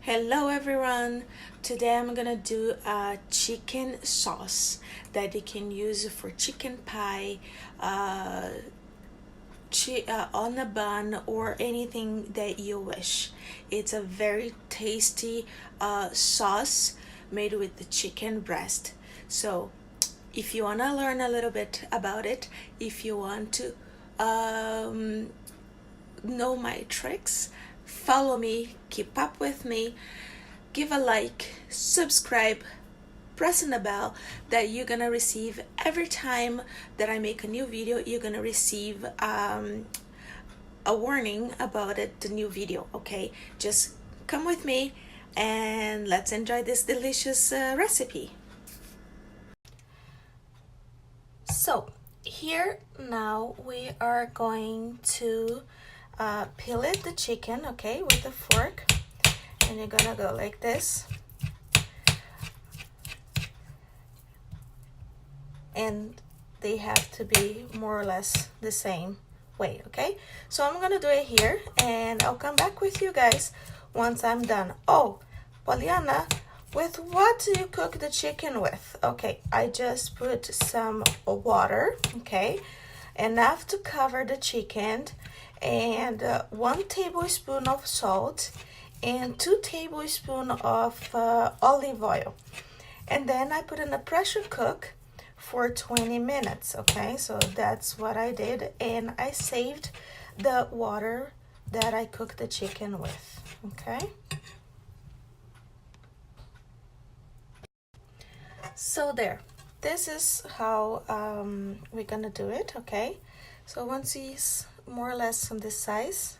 Hello everyone. Today I'm gonna do a chicken sauce that you can use for chicken pie, on a bun, or anything that you wish. It's a very tasty sauce made with the chicken breast. So if you wanna learn a little bit about it, if you want to know my tricks, follow me, keep up with me, give a like, subscribe, pressing the bell that you're gonna receive every time that I make a new video. You're gonna receive a warning about it, the new video. Okay, just come with me and let's enjoy this delicious recipe. So here now we are going to peel it, the chicken, okay, with a fork, and you're gonna go like this, and they have to be more or less the same way, okay? So I'm gonna do it here, and I'll come back with you guys once I'm done. Oh, Poliana, with what do you cook the chicken with? Okay, I just put some water, okay, enough to cover the chicken, and 1 tablespoon of salt and 2 tablespoons of olive oil, and then I put in a pressure cook for 20 minutes. Okay, so that's what I did, and I saved the water that I cooked the chicken with. Okay, so there, this is how we're gonna do it. Okay, so once it's more or less on this size,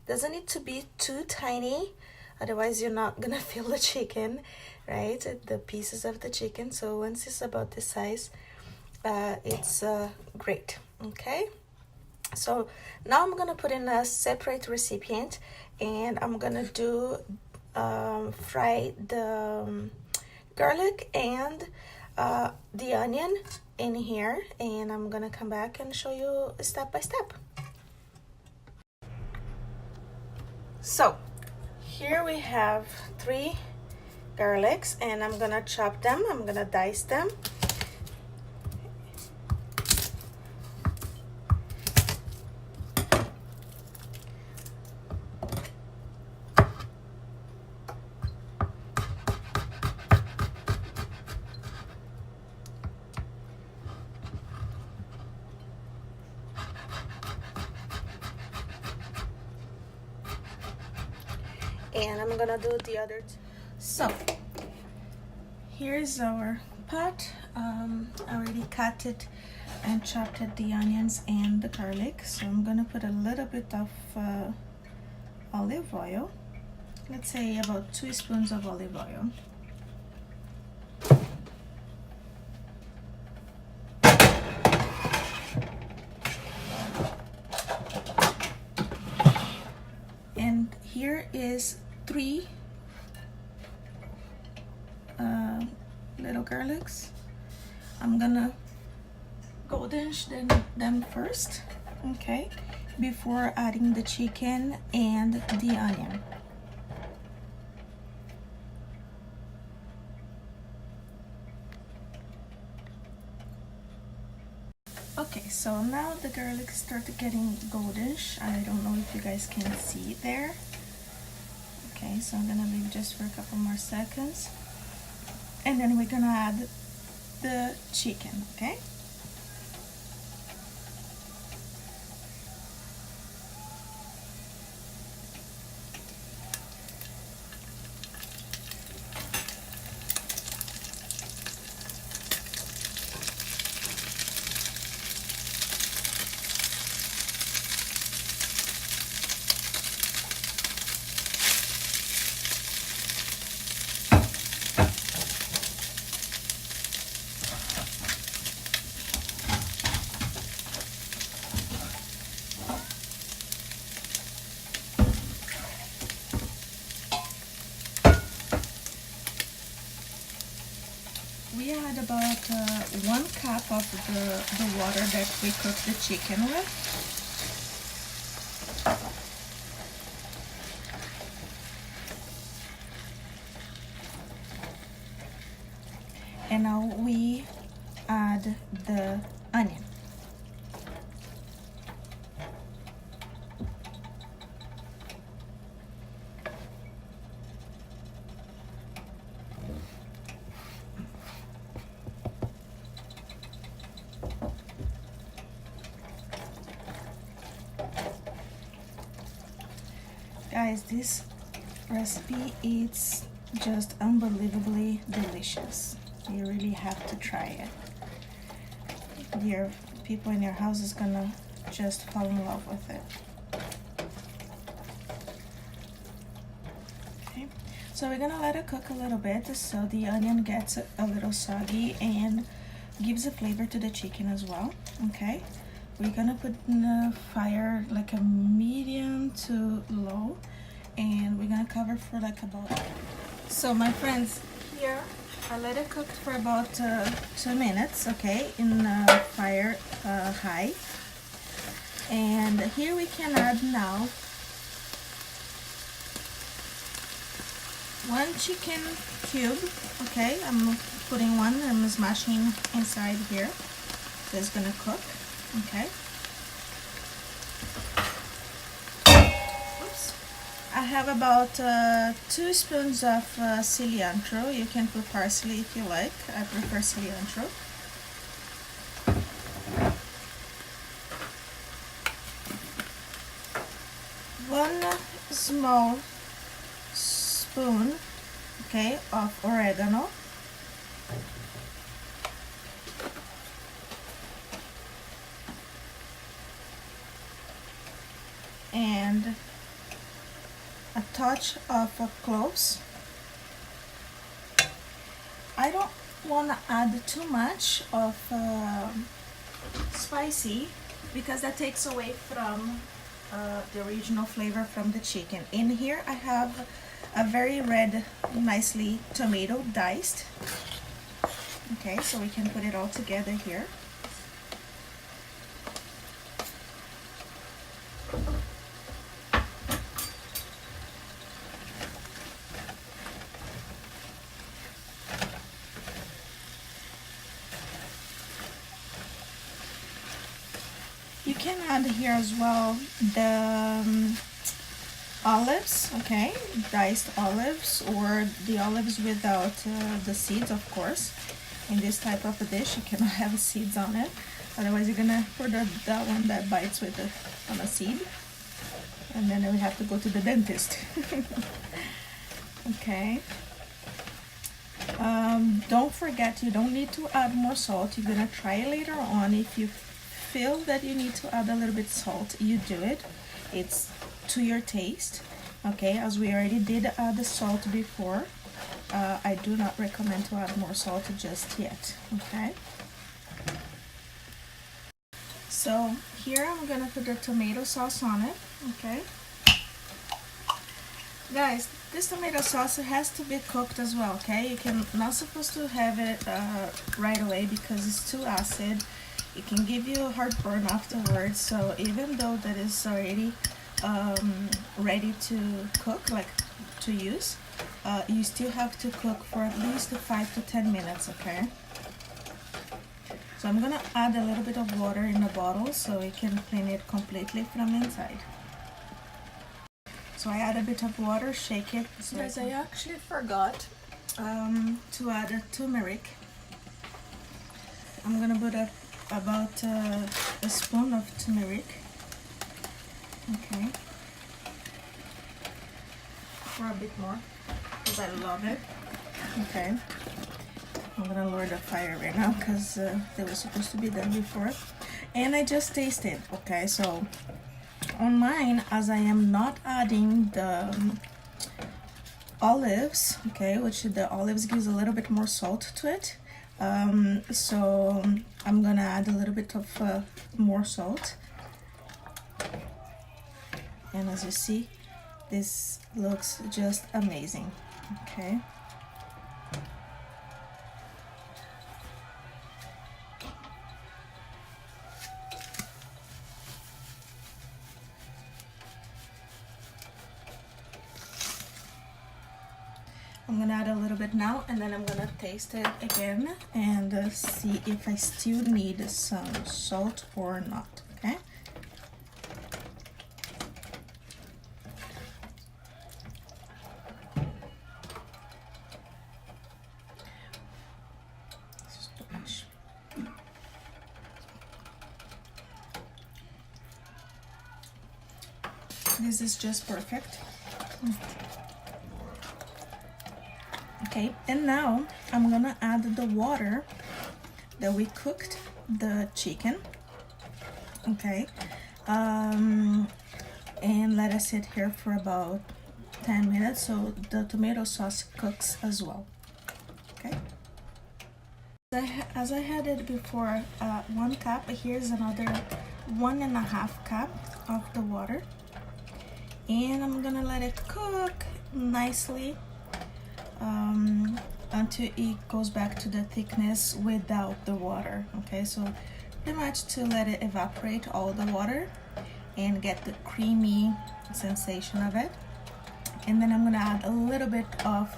doesn't need to be too tiny, otherwise you're not gonna feel the chicken, right, the pieces of the chicken. So once it's about this size, it's great. Okay, so now I'm gonna put in a separate recipient, and I'm gonna do fry the garlic and the onion in here, and I'm gonna come back and show you step by step. So here we have 3 garlics, and I'm gonna chop them, I'm gonna dice them. And I'm gonna do the other two. So here's our pot. I already cut it and chopped it, the onions and the garlic. So I'm gonna put a little bit of olive oil. Let's say about 2 spoons of olive oil. And here is 3 little garlics. I'm gonna goldenish them first, okay, before adding the chicken and the onion. Okay, so now the garlic started getting goldenish. I don't know if you guys can see it there. Okay, so I'm gonna leave just for a couple more seconds, and then we're gonna add the chicken. Okay, we add about 1 cup of the water that we cooked the chicken with. And now we add the onion. Guys, this recipe is just unbelievably delicious. You really have to try it. Your people in your house is gonna just fall in love with it. Okay, so we're gonna let it cook a little bit so the onion gets a little soggy and gives a flavor to the chicken as well. Okay, we're gonna put in the fire like a medium to low, and we're gonna cover for like about. So my friends, here I let it cook for about 2 minutes, okay, in fire high. And here we can add now 1 chicken cube, okay. I'm putting one, I'm smashing inside here. So it's gonna cook, okay. I have about 2 spoons of cilantro. You can put parsley if you like. I prefer cilantro. One small spoon, okay, of oregano. And a touch of cloves. I don't want to add too much of spicy because that takes away from the original flavor from the chicken. In here I have a very red, nicely tomato diced. Okay, so we can put it all together here. You can add here as well the olives, okay, diced olives, or the olives without the seeds, of course. In this type of a dish, you cannot have seeds on it, otherwise you're gonna put that one that bites with on a seed, and then we have to go to the dentist. Okay. Don't forget, you don't need to add more salt. You're gonna try it later on. If you feel that you need to add a little bit salt, you do it. It's to your taste, okay, as we already did add the salt before. I do not recommend to add more salt just yet, okay. So here I'm gonna put the tomato sauce on it, okay. Guys, this tomato sauce has to be cooked as well, okay. You can not supposed to have it right away because it's too acid. It can give you a heartburn afterwards. So even though that is already ready to cook, like to use, you still have to cook for at least 5 to 10 minutes, okay. So I'm gonna add a little bit of water in the bottle so we can clean it completely from inside. So I add a bit of water, shake it. So guys, I actually forgot to add turmeric. I'm gonna put about a spoon of turmeric, okay, or a bit more because I love it. Okay, I'm gonna lower the fire right now because they were supposed to be done before, and I just tasted. Okay, so on mine, as I am not adding the olives, okay, which the olives gives a little bit more salt to it, so I'm gonna add a little bit of more salt. And as you see, this looks just amazing, okay. I'm gonna add a little bit now, and then I'm gonna taste it again and see if I still need some salt or not, okay? This is too much. This is just perfect. Okay, and now I'm gonna add the water that we cooked the chicken. Okay, and let it sit here for about 10 minutes so the tomato sauce cooks as well. Okay, as I had it before, 1 cup. Here's another 1.5 cup of the water, and I'm gonna let it cook nicely until it goes back to the thickness without the water. Okay, so pretty much to let it evaporate all the water and get the creamy sensation of it. And then I'm gonna add a little bit of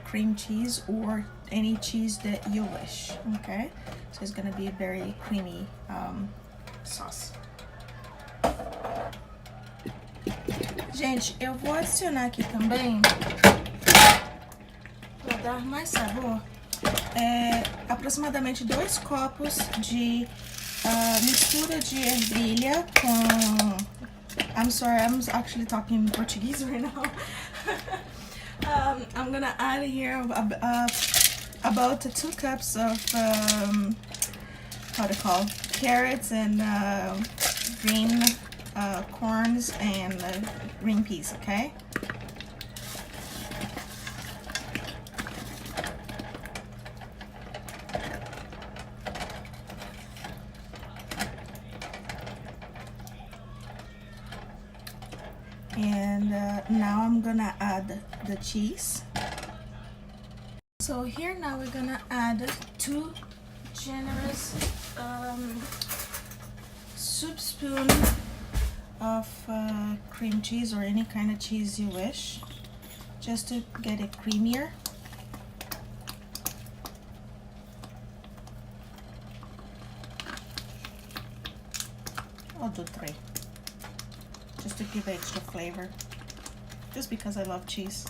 cream cheese or any cheese that you wish. Okay, so it's gonna be a very creamy sauce. Gente, eu vou adicionar aqui também, para dar mais sabor, aproximadamente 2 copos de mistura de ervilha com... I'm sorry, I'm actually talking Portuguese right now. I'm gonna add here about 2 cups of how to call carrots and green corns and green peas, okay? And now I'm gonna add the cheese. So here now we're gonna add 2 generous soup spoon of cream cheese or any kind of cheese you wish, just to get it creamier. I'll do 3, just to give extra flavor, just because I love cheese.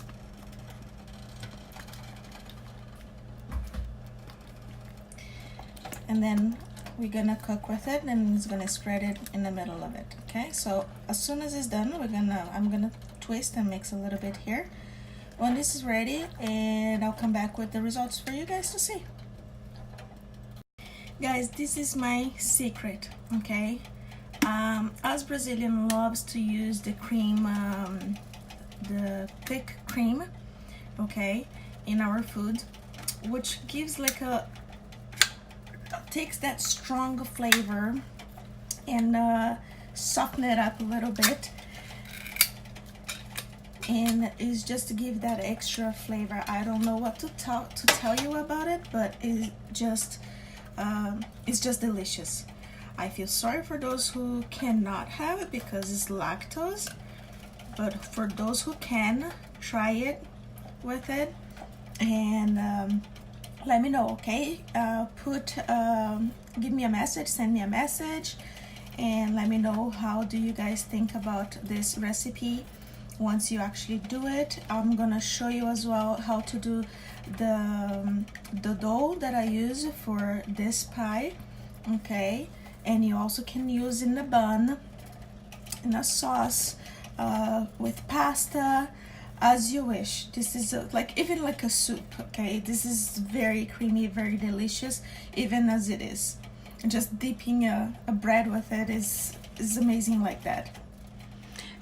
And then we're gonna cook with it, and it's gonna spread it in the middle of it. Okay, so as soon as it's done, I'm gonna twist and mix a little bit here when this is ready, and I'll come back with the results for you guys to see. Guys, this is my secret, okay? Us Brazilian loves to use the cream, the thick cream, okay, in our food, which gives like takes that strong flavor and soften it up a little bit, and it's just to give that extra flavor. I don't know what to tell you about it, but it's just delicious. I feel sorry for those who cannot have it because it's lactose, but for those who can, try it with it and let me know, okay? Give me a message, send me a message, and let me know how do you guys think about this recipe once you actually do it. I'm gonna show you as well how to do the dough that I use for this pie, okay? And you also can use in a bun, in a sauce, with pasta, as you wish. This is like even like a soup, okay? This is very creamy, very delicious, even as it is. Just dipping a bread with it is amazing like that.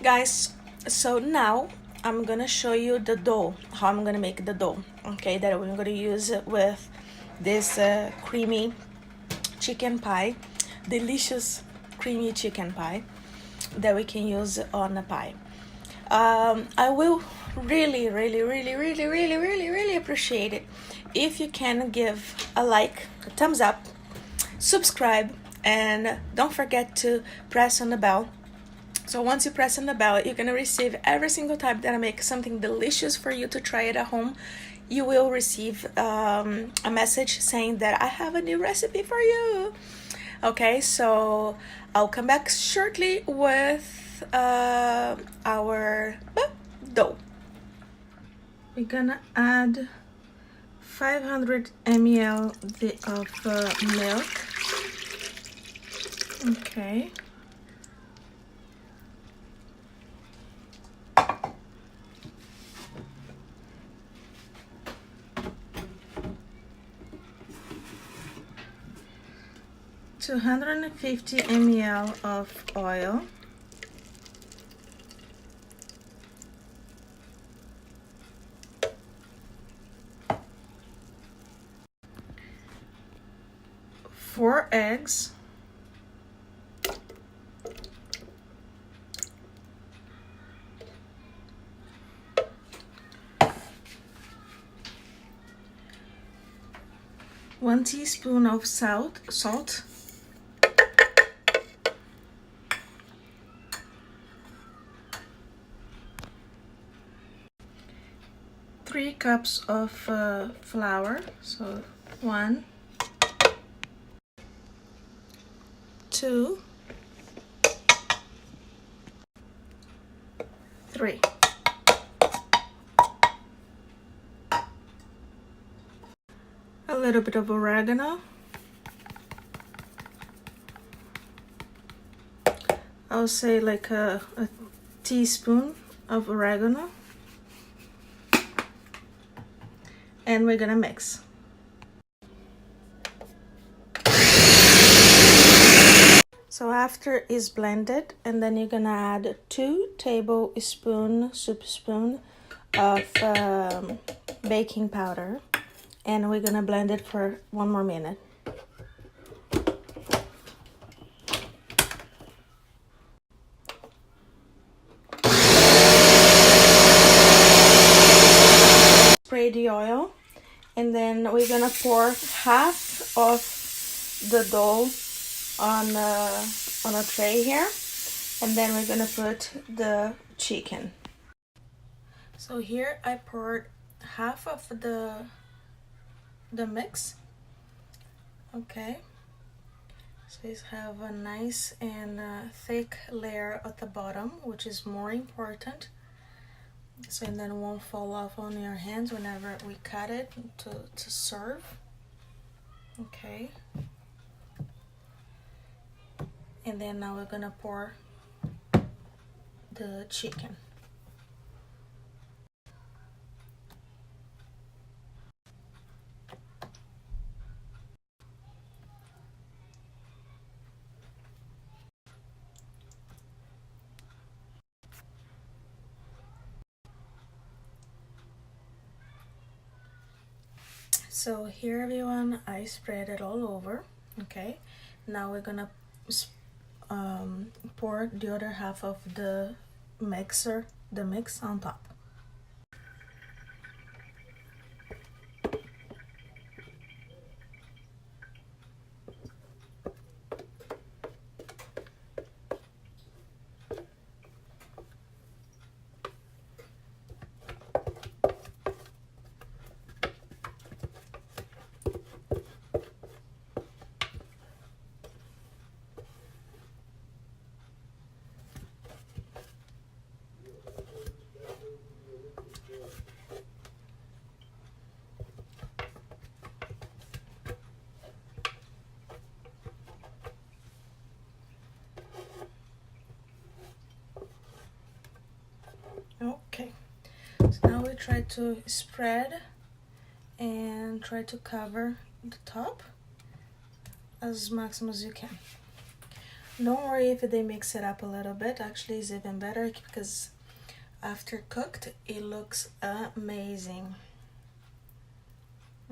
Guys, so now I'm gonna show you the dough, how I'm gonna make the dough, okay, that we're gonna use with this creamy chicken pie, delicious creamy chicken pie that we can use on a pie. I will really appreciate it if you can give a like, a thumbs up, subscribe, and don't forget to press on the bell So once you press on the bell, you're gonna receive every single time that I make something delicious for you to try it at home. You will receive a message saying that I have a new recipe for you. Okay, so I'll come back shortly with our dough. We're gonna add 500 ml of milk. Okay. $250 ml of oil. Four eggs. One teaspoon of salt. 3 cups of flour. So 1, 2, 3. A little bit of oregano. I'll say like a teaspoon of oregano. And we're gonna mix. So after it's blended, and then you're gonna add 2 soup spoon of baking powder, and we're gonna blend it for 1 more minute. Spray the oil, and then we're gonna pour half of the dough on a tray here, and then we're gonna put the chicken. So here I poured half of the mix. Okay, so you have a nice and thick layer at the bottom, which is more important, so and then it won't fall off on your hands whenever we cut it to serve. Okay, and then now we're gonna pour the chicken. So here, everyone, I spread it all over. Okay, now we're gonna pour the other half of the mix on top. Okay, so now we try to spread and try to cover the top as maximum as you can. Don't worry if they mix it up a little bit. Actually, it's even better because after cooked it looks amazing.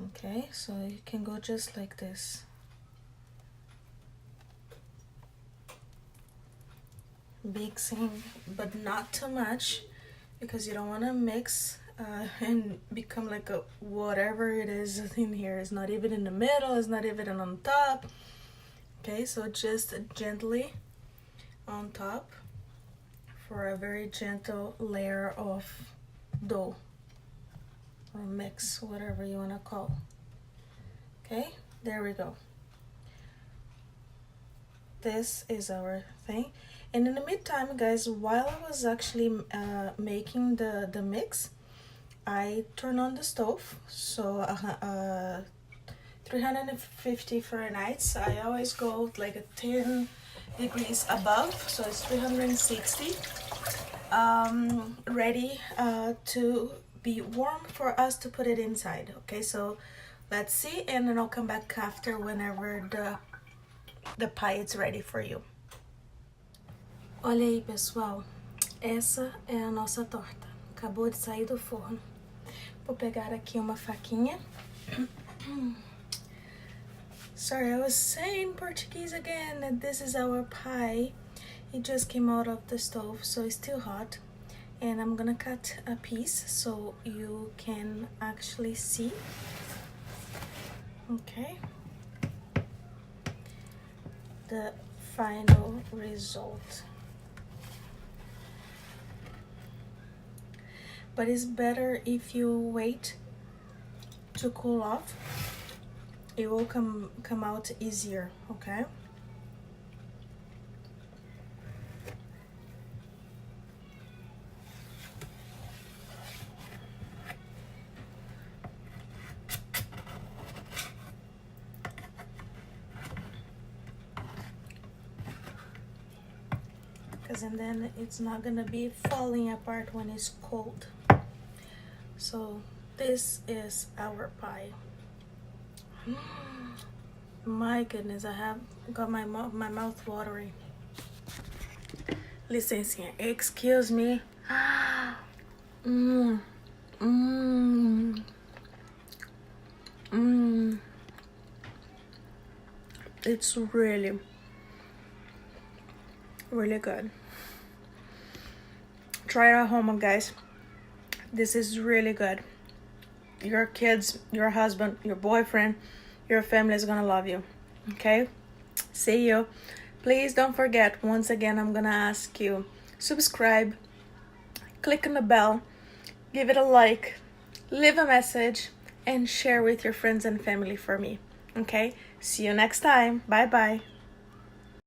Okay, so you can go just like this. Mixing, but not too much, because you don't want to mix and become like a whatever it is in here. It's not even in the middle, it's not even on top. Okay, so just gently on top, for a very gentle layer of dough or mix, whatever you want to call. Okay, there we go. This is our thing. And in the meantime, guys, while I was actually making the mix, I turned on the stove. So 350 Fahrenheit. I always go like a 10 degrees above, so it's 360. Ready to be warm for us to put it inside. Okay, so let's see, and then I'll come back after whenever the pie is ready for you. Olha aí, pessoal, essa é a nossa torta. Acabou de sair do forno. Vou pegar aqui uma faquinha. Sorry, I was saying Portuguese again, and this is our pie. It just came out of the stove, so it's still hot. And I'm gonna cut a piece so you can actually see. Okay. The final result. But it's better if you wait to cool off. It will come out easier, okay? And then it's not gonna be falling apart when it's cold. So this is our pie. My goodness, I have got my mouth watering. Licencinha, excuse me. It's really good. Try it at home, guys. This is really good. Your kids, your husband, your boyfriend, your family is gonna love you. Okay? See you. Please don't forget, once again, I'm gonna ask you, subscribe, click on the bell, give it a like, leave a message, and share with your friends and family for me. Okay? See you next time. Bye bye.